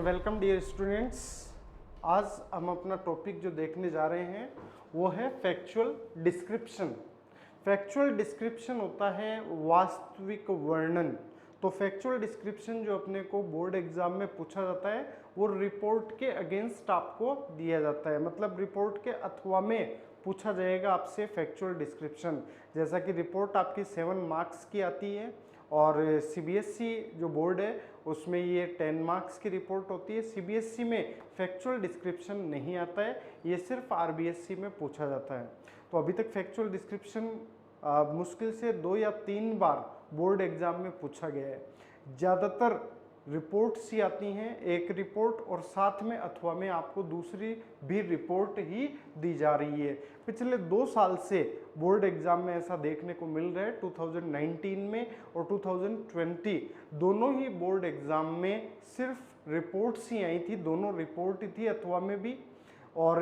Welcome dear students. आज हम अपना टॉपिक जो देखने जा रहे हैं वो है फैक्चुअल डिस्क्रिप्शन। फैक्चुअल डिस्क्रिप्शन होता है वास्तविक वर्णन। तो फैक्चुअल डिस्क्रिप्शन जो अपने को बोर्ड एग्जाम में पूछा जाता है वो रिपोर्ट के अगेंस्ट आपको दिया जाता है, मतलब रिपोर्ट के अथवा में पूछा जाएगा आपसे फैक्चुअल डिस्क्रिप्शन। जैसा कि रिपोर्ट आपकी 7 मार्क्स की आती है और सीबीएसई जो बोर्ड है उसमें ये 10 मार्क्स की रिपोर्ट होती है। सीबीएसई में फैक्चुअल डिस्क्रिप्शन नहीं आता है, ये सिर्फ आरबीएसई में पूछा जाता है। तो अभी तक फैक्चुअल डिस्क्रिप्शन मुश्किल से 2 या 3 बार बोर्ड एग्जाम में पूछा गया है। ज़्यादातर रिपोर्ट्स ही आती हैं, एक रिपोर्ट और साथ में अथवा में आपको दूसरी भी रिपोर्ट ही दी जा रही है। पिछले 2 साल से बोर्ड एग्जाम में ऐसा देखने को मिल रहा है। 2019 में और 2020 दोनों ही बोर्ड एग्जाम में सिर्फ रिपोर्ट्स ही आई थी, दोनों रिपोर्ट ही थी अथवा में भी, और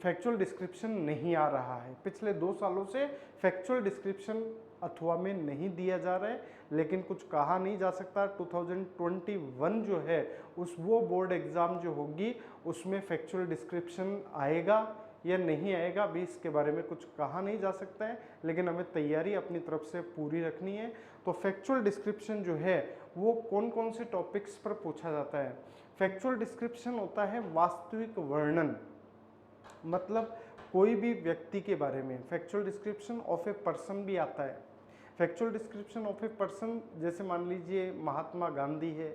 फैक्चुअल डिस्क्रिप्शन नहीं आ रहा है। पिछले 2 सालों से फैक्चुअल डिस्क्रिप्शन अथवा में नहीं दिया जा रहा है, लेकिन कुछ कहा नहीं जा सकता। 2021 जो है वो बोर्ड एग्ज़ाम जो होगी उसमें फैक्चुअल डिस्क्रिप्शन आएगा या नहीं आएगा, अभी इसके बारे में कुछ कहा नहीं जा सकता है, लेकिन हमें तैयारी अपनी तरफ से पूरी रखनी है। तो फैक्चुअल डिस्क्रिप्शन जो है वो कौन कौन से टॉपिक्स पर पूछा जाता है। फैक्चुअल डिस्क्रिप्शन होता है वास्तविक वर्णन, मतलब कोई भी व्यक्ति के बारे में। Factual description of a person भी आता है। Factual description of a person जैसे मान लीजिए महात्मा गांधी है,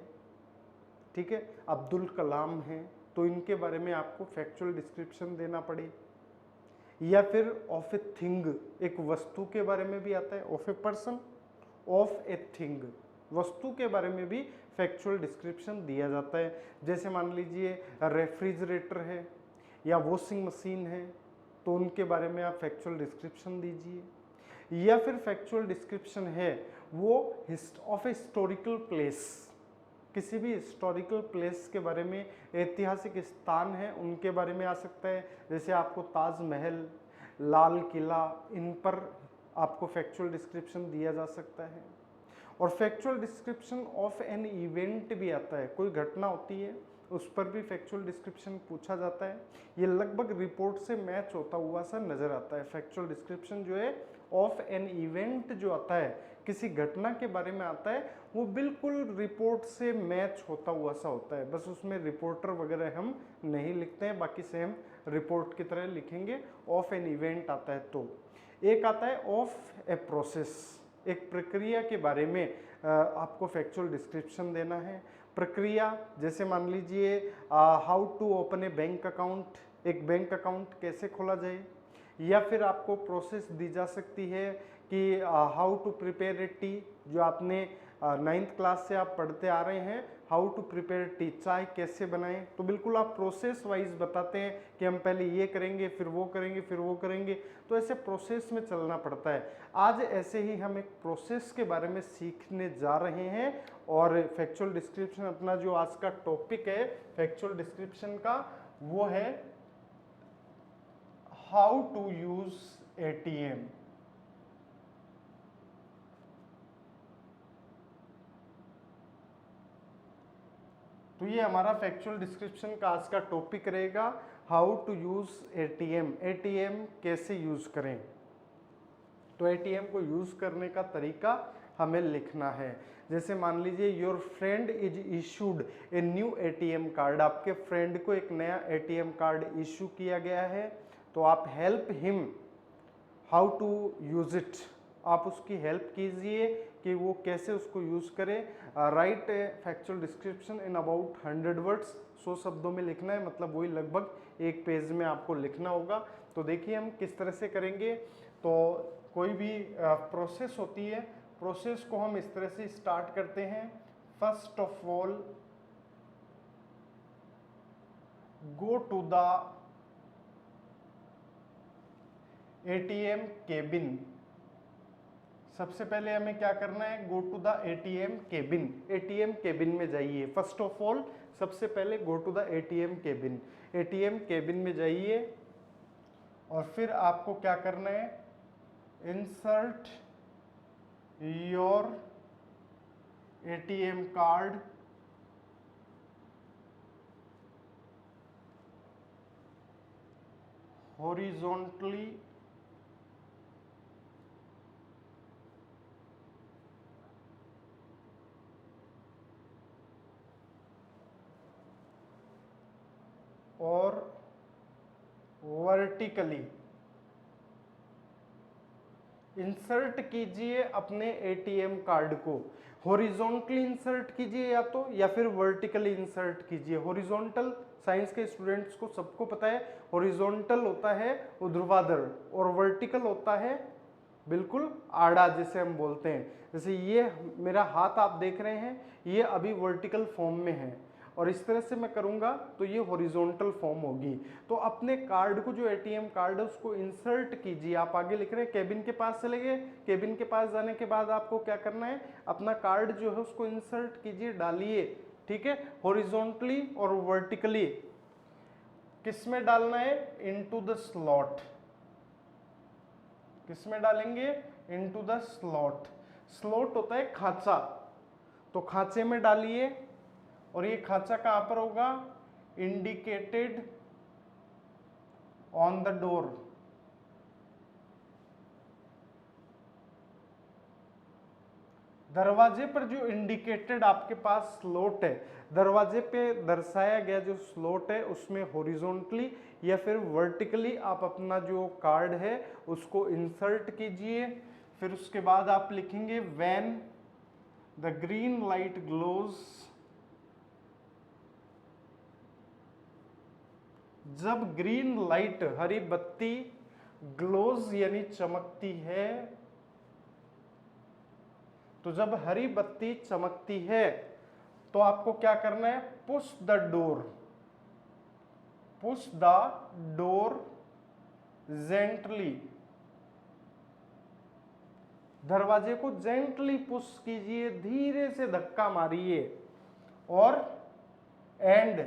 ठीक है, अब्दुल कलाम है, तो इनके बारे में आपको फैक्चुअल डिस्क्रिप्शन देना पड़े। या फिर ऑफ ए थिंग, एक वस्तु के बारे में भी आता है। Of a person, of a thing, वस्तु के बारे में भी फैक्चुअल डिस्क्रिप्शन दिया जाता है। जैसे मान लीजिए रेफ्रिजरेटर है या वॉशिंग मशीन है, तो उनके बारे में आप फैक्चुअल डिस्क्रिप्शन दीजिए। या फिर फैक्चुअल डिस्क्रिप्शन है वो ऑफ ए हिस्टोरिकल प्लेस, किसी भी हिस्टोरिकल प्लेस के बारे में, ऐतिहासिक स्थान है उनके बारे में आ सकता है। जैसे आपको ताजमहल, लाल किला, इन पर आपको फैक्चुअल डिस्क्रिप्शन दिया जा सकता है। और factual description of an event भी आता है, कोई घटना होती है उस पर भी फैक्चुअल डिस्क्रिप्शन पूछा जाता है। ये लगभग रिपोर्ट से मैच होता हुआ सा नजर आता है। फैक्चुअल डिस्क्रिप्शन जो है ऑफ एन इवेंट जो आता है, किसी घटना के बारे में आता है, वो बिल्कुल रिपोर्ट से मैच होता हुआ सा होता है। बस उसमें रिपोर्टर वगैरह हम नहीं लिखते हैं, बाकी सेम रिपोर्ट की तरह लिखेंगे। ऑफ एन इवेंट आता है। तो एक आता है ऑफ ए प्रोसेस, एक प्रक्रिया के बारे में आपको फैक्चुअल डिस्क्रिप्शन देना है। प्रक्रिया जैसे मान लीजिए how to open a bank account, एक बैंक अकाउंट कैसे खोला जाए। या फिर आपको प्रोसेस दी जा सकती है कि how to prepare a tea, जो आपने 9th क्लास से आप पढ़ते आ रहे हैं, हाउ टू प्रिपेयर टी, चाय कैसे बनाएं। तो बिल्कुल आप प्रोसेस वाइज बताते हैं कि हम पहले ये करेंगे, फिर वो करेंगे, फिर वो करेंगे। तो ऐसे प्रोसेस में चलना पड़ता है। आज ऐसे ही हम एक प्रोसेस के बारे में सीखने जा रहे हैं। और फैक्चुअल डिस्क्रिप्शन अपना जो आज का टॉपिक है फैक्चुअल डिस्क्रिप्शन का, वो है हाउ टू यूज एटीएम। तो ये हमारा फैक्चुअल डिस्क्रिप्शन का आज का टॉपिक रहेगा, how to use ATM. ATM कैसे यूज करें, तो एटीएम को यूज करने का तरीका हमें लिखना है। जैसे मान लीजिए your friend is issued a new ATM card, आपके फ्रेंड को एक नया एटीएम कार्ड इशू किया गया है, तो आप help him how to use it, आप उसकी हेल्प कीजिए कि वो कैसे उसको यूज करे। Right factual description in about 100 words, 100 शब्दों में लिखना है, मतलब वही लगभग एक पेज में आपको लिखना होगा। तो देखिए हम किस तरह से करेंगे। तो कोई भी प्रोसेस होती है, प्रोसेस को हम इस तरह से स्टार्ट करते हैं। First of all go to the ATM cabin. सबसे पहले हमें क्या करना है, go to the ATM cabin. ATM cabin में जाइए। फर्स्ट ऑफ ऑल सबसे पहले go to the ATM cabin, ATM cabin में जाइए। और फिर आपको क्या करना है, insert your ATM card horizontally और वर्टिकली इंसर्ट कीजिए अपने एटीएम कार्ड को। हॉरिजॉन्टली इंसर्ट कीजिए या फिर वर्टिकली इंसर्ट कीजिए। हॉरिजॉन्टल साइंस के स्टूडेंट्स को सबको पता है, हॉरिजॉन्टल होता है ऊर्ध्वाधर और वर्टिकल होता है बिल्कुल आड़ा, जिसे हम बोलते हैं। जैसे ये मेरा हाथ आप देख रहे हैं, ये अभी वर्टिकल फॉर्म में है और इस तरह से मैं करूंगा तो ये हॉरिजॉन्टल फॉर्म होगी। तो अपने कार्ड को, जो एटीएम कार्ड है, उसको इंसर्ट कीजिए। आप आगे लिख रहे हैं केबिन के पास चले गए, केबिन के पास जाने के बाद आपको क्या करना है, अपना कार्ड जो है उसको इंसर्ट कीजिए, डालिए। ठीक है, हॉरिजॉन्टली और वर्टिकली किस में डालना है, इनटू द स्लॉट। किस में डालेंगे, इनटू द स्लॉट। स्लॉट होता है खांचा, तो खांचे में डालिए। और ये खांचा कहां पर होगा, इंडिकेटेड ऑन द डोर। दरवाजे पर जो इंडिकेटेड आपके पास स्लॉट है, दरवाजे पे दर्शाया गया जो स्लॉट है, उसमें हॉरिजॉन्टली या फिर वर्टिकली आप अपना जो कार्ड है उसको इंसर्ट कीजिए। फिर उसके बाद आप लिखेंगे when the green light glows, जब ग्रीन लाइट हरी बत्ती ग्लोज यानी चमकती है, तो जब हरी बत्ती चमकती है तो आपको क्या करना है, push the door, push the door gently. दरवाजे को जेंटली पुश कीजिए, धीरे से धक्का मारिए। और and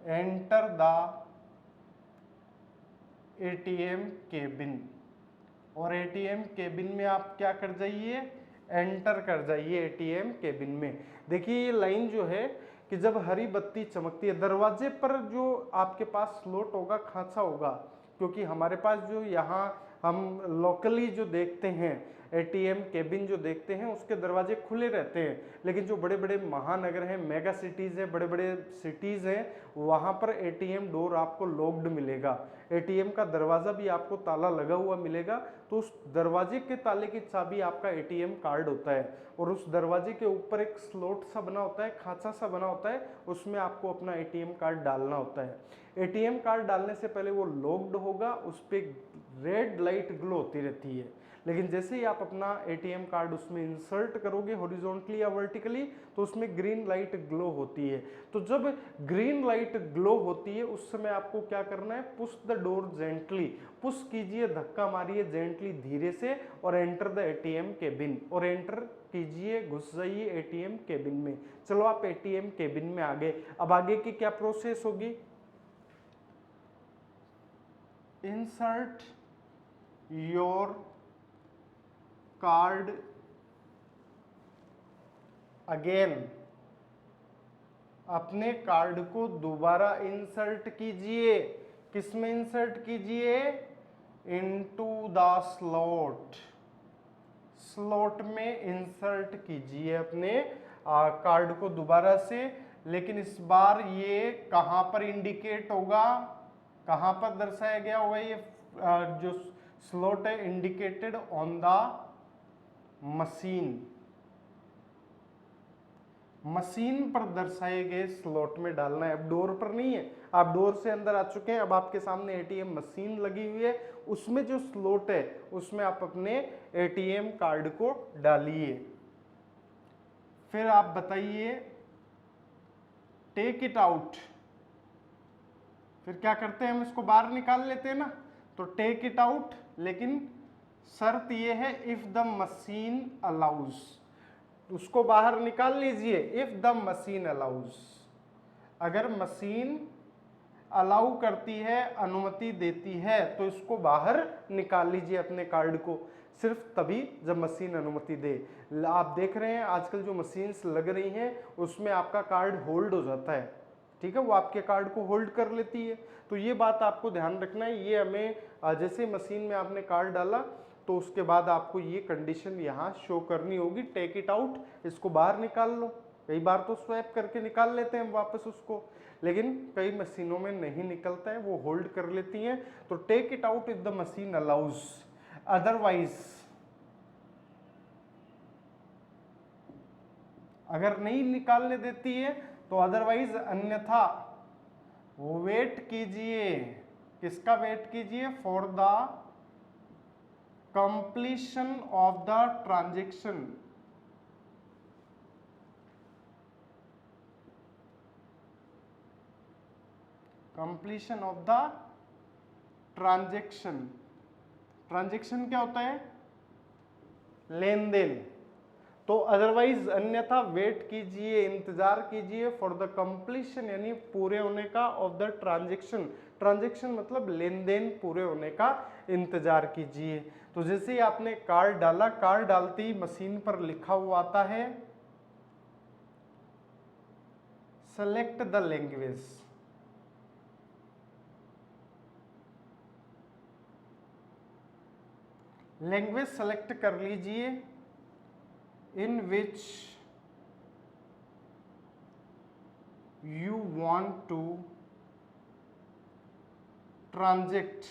enter the ATM cabin. और एटीएम केबिन में आप क्या कर जाइए, एंटर कर जाइए एटीएम केबिन में। देखिए ये लाइन जो है कि जब हरी बत्ती चमकती है, दरवाजे पर जो आपके पास स्लॉट होगा, खांचा होगा, क्योंकि हमारे पास जो यहाँ हम लोकली जो देखते हैं एटीएम केबिन जो देखते हैं उसके दरवाजे खुले रहते हैं, लेकिन जो बड़े बड़े महानगर हैं, मेगा सिटीज़ हैं, बड़े बड़े सिटीज़ हैं, वहाँ पर एटीएम डोर आपको लॉक्ड मिलेगा, एटीएम का दरवाज़ा भी आपको ताला लगा हुआ मिलेगा। तो उस दरवाजे के ताले की चाबी आपका एटीएम कार्ड होता है और उस दरवाजे के ऊपर एक स्लॉट सा बना होता है, खांचा सा बना होता है, उसमें आपको अपना एटीएम कार्ड डालना होता है। एटीएम कार्ड डालने से पहले वो लॉक्ड होगा, उस पर रेड लाइट ग्लो होती रहती है, लेकिन जैसे ही आप अपना एटीएम कार्ड उसमें इंसर्ट करोगे हॉरिजॉन्टली या वर्टिकली, तो उसमें ग्रीन लाइट ग्लो होती है। तो जब ग्रीन लाइट ग्लो होती है उस समय आपको क्या करना है, push the door gently, push कीजिए, धक्का मारिए जेंटली, धीरे से, और एंटर द एटीएम केबिन, और एंटर कीजिए, घुस जाइए एटीएम केबिन में। चलो आप एटीएम केबिन में आ गए। अब आगे की क्या प्रोसेस होगी, इंसर्ट योर कार्ड अगेन, अपने कार्ड को दोबारा इंसर्ट कीजिए। किसमें इंसर्ट कीजिए, इनटू द स्लॉट, स्लॉट में इंसर्ट कीजिए अपने कार्ड को दोबारा से। लेकिन इस बार ये कहां पर इंडिकेट होगा, कहां पर दर्शाया गया होगा, ये जो स्लॉट है indicated on the machine, machine पर दर्शाए गए स्लॉट में डालना है। अब डोर पर नहीं है, आप डोर से अंदर आ चुके हैं, अब आपके सामने एटीएम मशीन लगी हुई है, उसमें जो स्लॉट है उसमें आप अपने एटीएम कार्ड को डालिए। फिर आप बताइए, टेक इट आउट। फिर क्या करते हैं, हम इसको बाहर निकाल लेते हैं ना, तो टेक इट आउट, लेकिन शर्त यह है इफ द मशीन अलाउज, उसको बाहर निकाल लीजिए। इफ द मशीन अलाउज, अगर मशीन अलाउ करती है, अनुमति देती है, तो इसको बाहर निकाल लीजिए अपने कार्ड को, सिर्फ तभी जब मशीन अनुमति दे। आप देख रहे हैं आजकल जो मशीन्स लग रही हैं उसमें आपका कार्ड होल्ड हो जाता है, ठीक है, वो आपके कार्ड को होल्ड कर लेती है। तो ये बात आपको ध्यान रखना है। ये हमें जैसे मशीन में आपने कार्ड डाला तो उसके बाद आपको ये कंडीशन यहाँ शो करनी होगी, टेक इट आउट, इसको बाहर निकाल लो। कई बार तो स्वैप करके निकाल लेते हैं हम वापस उसको, लेकिन कई मशीनों में नहीं निकलता है, वो होल्ड कर लेती हैं। तो take it out if the machine allows, otherwise अगर नहीं निकालने देती है तो अदरवाइज अन्यथा वेट कीजिए। किसका वेट कीजिए? For the completion of the transaction. Completion of the transaction. Transaction क्या होता है? लेन देन। तो अदरवाइज अन्यथा वेट कीजिए, इंतजार कीजिए फॉर द कंप्लीशन यानी पूरे होने का ऑफ द ट्रांजेक्शन। ट्रांजेक्शन मतलब लेन देन पूरे होने का इंतजार कीजिए। तो जैसे ही आपने कार्ड डाला, कार्ड डालते ही मशीन पर लिखा हुआ आता है select the language. Language select कर लीजिए in which you want to transact।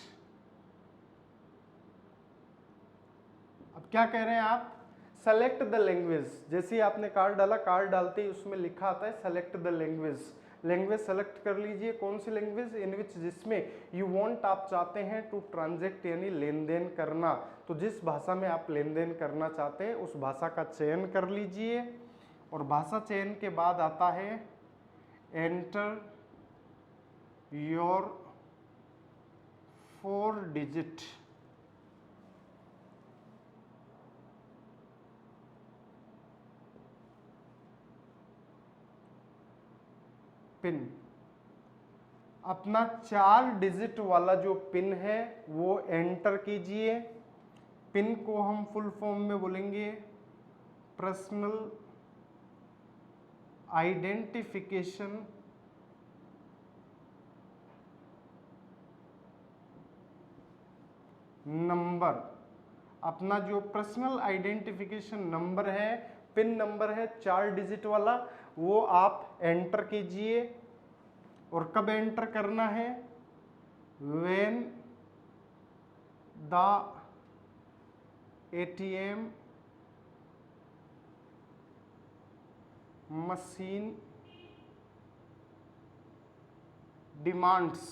अब क्या कह रहे हैं आप? Select the language. जैसे ही आपने कार्ड डाला, कार्ड डालते ही उसमें लिखा आता है select the language. Language select कर लीजिए। कौन सी लैंग्वेज? इन विच, जिसमें यू वांट, आप चाहते हैं, टू ट्रांजेक्ट यानी लेन देन करना। तो जिस भाषा में आप लेन देन करना चाहते हैं उस भाषा का चयन कर लीजिए। और भाषा चयन के बाद आता है एंटर योर 4 डिजिट पिन। अपना 4 डिजिट वाला जो पिन है वो एंटर कीजिए। पिन को हम फुल फॉर्म में बोलेंगे पर्सनल आइडेंटिफिकेशन नंबर। अपना जो पर्सनल आइडेंटिफिकेशन नंबर है, पिन नंबर है 4 डिजिट वाला, वो आप एंटर कीजिए। और कब एंटर करना है? When the ATM machine demands.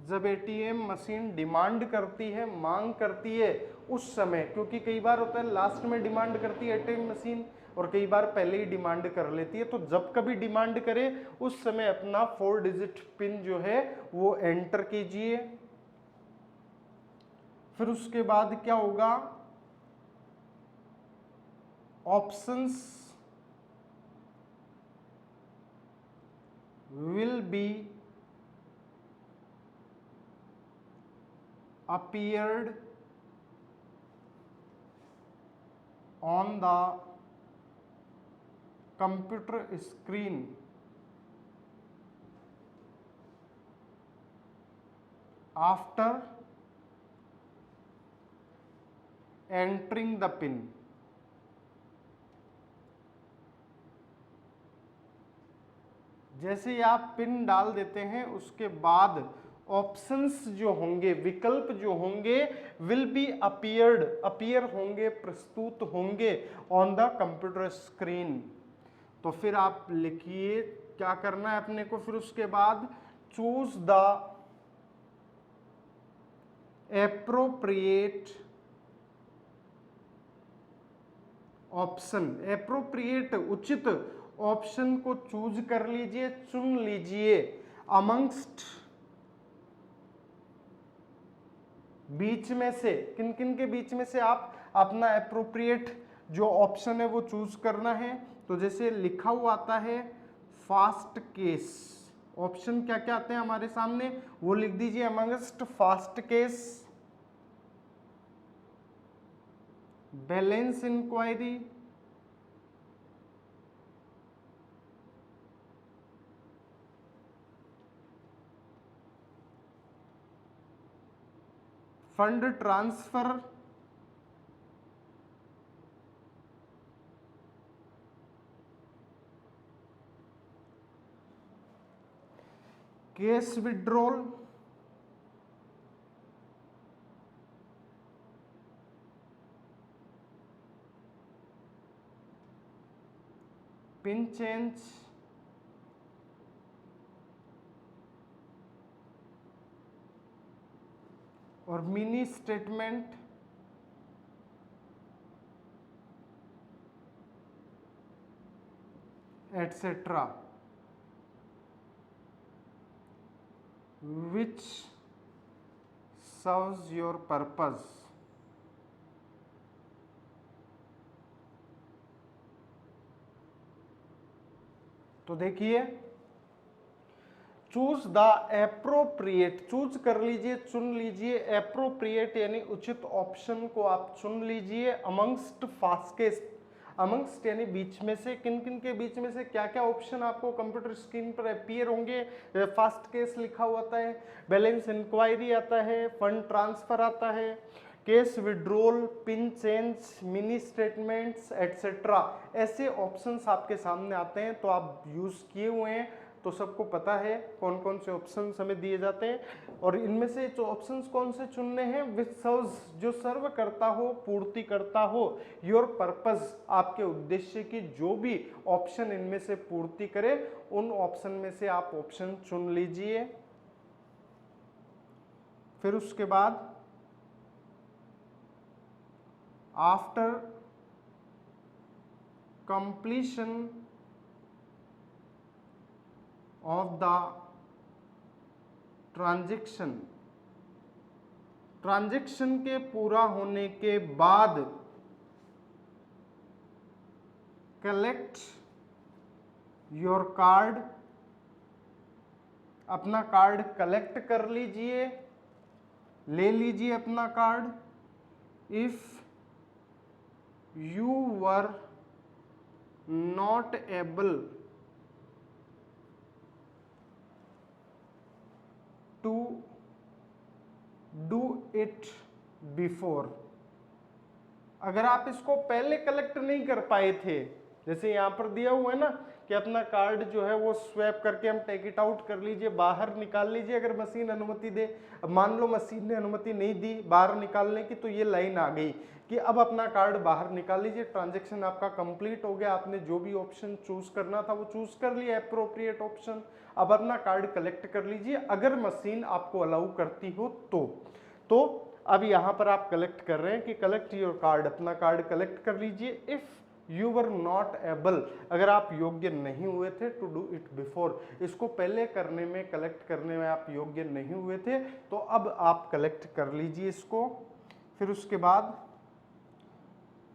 जब ATM मशीन डिमांड करती है, मांग करती है उस समय, क्योंकि कई बार होता है लास्ट में डिमांड करती है ATM मशीन और कई बार पहले ही डिमांड कर लेती है। तो जब कभी डिमांड करे उस समय अपना 4 डिजिट पिन जो है वो एंटर कीजिए। फिर उसके बाद क्या होगा? Options will be appeared on the computer screen after entering the pin। जैसे ही आप पिन डाल देते हैं उसके बाद ऑप्शंस जो होंगे, विकल्प जो होंगे, विल बी अपीयर्ड, अपीयर होंगे, प्रस्तुत होंगे ऑन द कंप्यूटर स्क्रीन। तो फिर आप लिखिए क्या करना है अपने को। फिर उसके बाद choose the appropriate option. Appropriate उचित ऑप्शन को चूज कर लीजिए, चुन लीजिए। अमंगस्ट बीच में से, किन किन के बीच में से आप अपना एप्रोप्रिएट जो ऑप्शन है वो चूज करना है। तो जैसे लिखा हुआ आता है फास्ट केस। ऑप्शन क्या क्या आते हैं हमारे सामने वो लिख दीजिए। Amongst fast cash, balance enquiry, fund transfer, cash withdrawal, pin change, और mini statement, etcetera, which serves your purpose। तो देखिए, चूज द एप्रोप्रिएट, चूज कर लीजिए, चुन लीजिए एप्रोप्रिएट यानी उचित ऑप्शन को आप चुन लीजिए अमंगस्ट फास्टेस्ट, अमंगस्ट यानी बीच में से, किन किन के बीच में से, क्या क्या ऑप्शन आपको कंप्यूटर स्क्रीन पर अपीयर होंगे। फास्ट केस लिखा हुआ आता है, बैलेंस इंक्वायरी आता है, फंड ट्रांसफर आता है, case withdrawal, pin change, mini statements etcetera, ऐसे ऑप्शंस आपके सामने आते हैं। तो आप यूज किए हुए हैं तो सबको पता है कौन कौन से ऑप्शंस हमें दिए जाते हैं, और इनमें से जो ऑप्शंस कौन से चुनने हैं, विच सर्व्स, जो सर्व करता हो, पूर्ति करता हो, योर पर्पस, आपके उद्देश्य की जो भी ऑप्शन इनमें से पूर्ति करे, उन ऑप्शन में से आप ऑप्शन चुन लीजिए। फिर उसके बाद after completion of the transaction, transaction के पूरा होने के बाद कलेक्ट योर कार्ड, अपना कार्ड कलेक्ट कर लीजिए, ले लीजिए अपना card. If you were not able to do it before, अगर आप इसको पहले कलेक्ट नहीं कर पाए थे, जैसे यहां पर दिया हुआ है ना कि अपना कार्ड जो है वो स्वैप करके हम टेक इट आउट कर लीजिए, बाहर निकाल लीजिए अगर मशीन अनुमति दे। अब मान लो मशीन ने अनुमति नहीं दी बाहर निकालने की, तो ये लाइन आ गई कि अब अपना कार्ड बाहर निकाल लीजिए, ट्रांजैक्शन आपका कंप्लीट हो गया, आपने जो भी ऑप्शन चूज करना था वो चूज कर लिया, एप्रोप्रिएट ऑप्शन। अब अपना कार्ड कलेक्ट कर लीजिए अगर मशीन आपको अलाउ करती हो तो अब यहां पर आप कलेक्ट कर रहे हैं कि कलेक्ट योर कार्ड, अपना कार्ड कलेक्ट कर लीजिए। If you were not able, अगर आप योग्य नहीं हुए थे टू डू इट बिफोर, इसको पहले करने में, कलेक्ट करने में आप योग्य नहीं हुए थे, तो अब आप कलेक्ट कर लीजिए इसको। फिर उसके बाद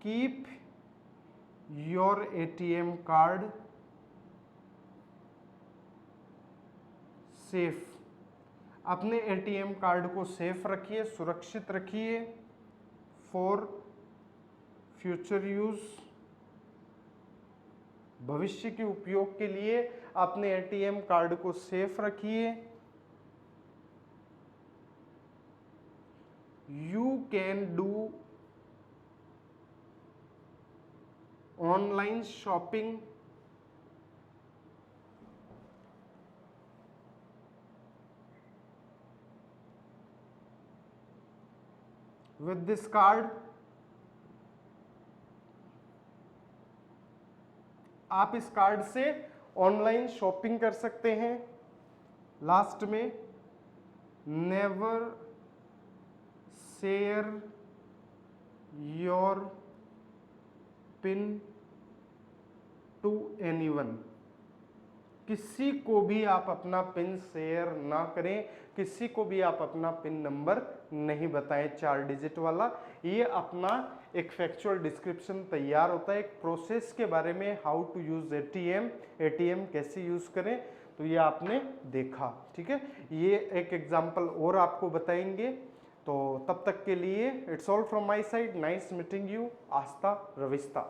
keep your ATM card safe, अपने एटीएम कार्ड को सेफ रखिए, सुरक्षित रखिए। फॉर फ्यूचर यूज, भविष्य के उपयोग के लिए अपने एटीएम कार्ड को सेफ रखिए। You can do online shopping with this card, आप इस कार्ड से ऑनलाइन शॉपिंग कर सकते हैं। लास्ट में never share your PIN to anyone, किसी को भी आप अपना पिन शेयर ना करें, किसी को भी आप अपना पिन नंबर नहीं बताएं 4 डिजिट वाला। ये अपना एक फैक्चुअल डिस्क्रिप्शन तैयार होता है एक प्रोसेस के बारे में, हाउ टू यूज एटीएम कैसे यूज करें, तो ये आपने देखा। ठीक है, ये एक एग्जांपल और आपको बताएंगे। तो तब तक के लिए it's all from my side, nice meeting you, Aastha रविस्ता।